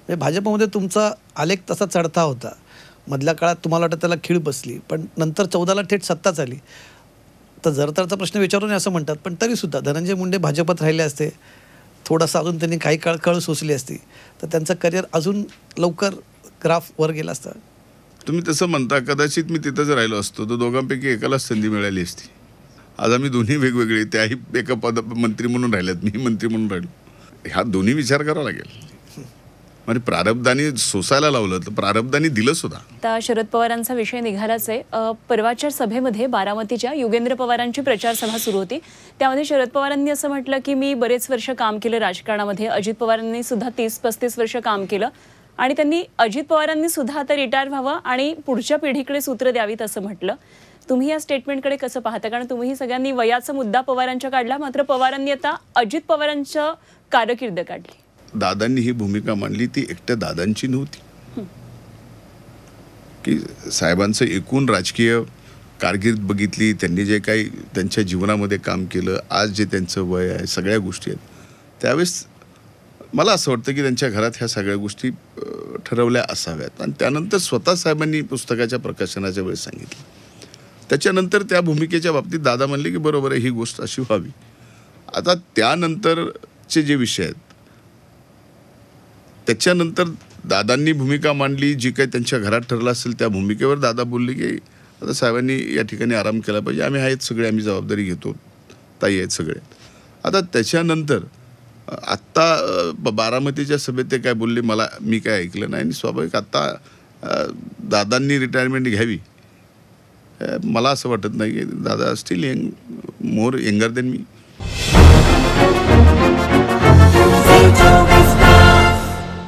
म्हणजे भाजपमध्ये तुमचा आलेख तसा चढता होता. मधल्या काळात तुम्हाला वाटतं त्याला खीळ बसली, पण नंतर 14ला थेट सत्ताच आली. तर जरतरचा प्रश्न विचारून असं म्हणतात, पण तरीसुद्धा धनंजय मुंडे भाजपात राहिले असते, थोडासा अजून त्यांनी काही काळ कळ सोसली असती, तर त्यांचं करिअर अजून लवकर ग्राफ वर गेला असता. तुम्ही तसं म्हणता, कदाचित मी तिथंच राहिलो असतो तर दोघांपैकी एकालाच संधी मिळाली असती. आज आम्ही दोन्ही वेगवेगळे, त्याही एका मंत्री म्हणून राहिल्यात, मी मंत्री म्हणून राहिलो. ह्या दोन्ही विचार करावा लागेल. म्हणजे प्रारब्धाने सोसायला लावलं तर प्रारब्धाने दिलं सुद्धा. आता शरद पवारांचा विषय निघालाच आहे. परवाच्या सभेमध्ये बारामतीच्या युगेंद्र पवारांची प्रचार सभा सुरू होती. त्यामध्ये शरद पवारांनी असं म्हटलं की मी बरेच वर्ष काम केलं राजकारणामध्ये. अजित पवारांनी सुद्धा 30-35 वर्ष काम केलं आणि त्यांनी अजित पवारांनी सुद्धा आता रिटायर व्हावं आणि पुढच्या पिढीकडे सूत्र द्यावीत असं म्हटलं. तुम्ही या स्टेटमेंटकडे कसं पाहता? कारण तुम्ही सगळ्यांनी वयाचा मुद्दा पवारांच्या काढला, मात्र पवारांनी आता अजित पवारांच्या कारकीर्द काढली. दादांनी ही भूमिका मांडली, ती एकट्या दादांची नव्हती. की साहेबांचं एकूण राजकीय कारकीर्द बघितली, त्यांनी जे काही त्यांच्या जीवनामध्ये काम केलं, आज जे त्यांचं वय आहे, सगळ्या गोष्टी आहेत, त्यावेळेस मला असं वाटतं की त्यांच्या घरात ह्या सगळ्या गोष्टी ठरवल्या असाव्यात. आणि त्यानंतर स्वतः साहेबांनी पुस्तकाच्या प्रकाशनाच्या वेळेस सांगितलं. त्याच्यानंतर त्या भूमिकेच्या बाबतीत दादा म्हणले की बरोबर आहे, ही गोष्ट अशी व्हावी. आता त्यानंतरचे जे विषय आहेत, त्याच्यानंतर दादांनी भूमिका मांडली, जी काही त्यांच्या घरात ठरलं असेल त्या भूमिकेवर दादा बोलले की आता साहेबांनी या ठिकाणी आराम केला पाहिजे, आम्ही आहेत सगळे, आम्ही जबाबदारी घेतो, ताई आहेत सगळे. आता त्याच्यानंतर आत्ता बारामतीच्या सभेत ते काय बोलले, मी काय ऐकलं नाही. आणि स्वाभाविक आत्ता दादांनी रिटायरमेंट घ्यावी मला असं वाटत नाही. दादा स्टील यंग, मोर यंगर देन मी.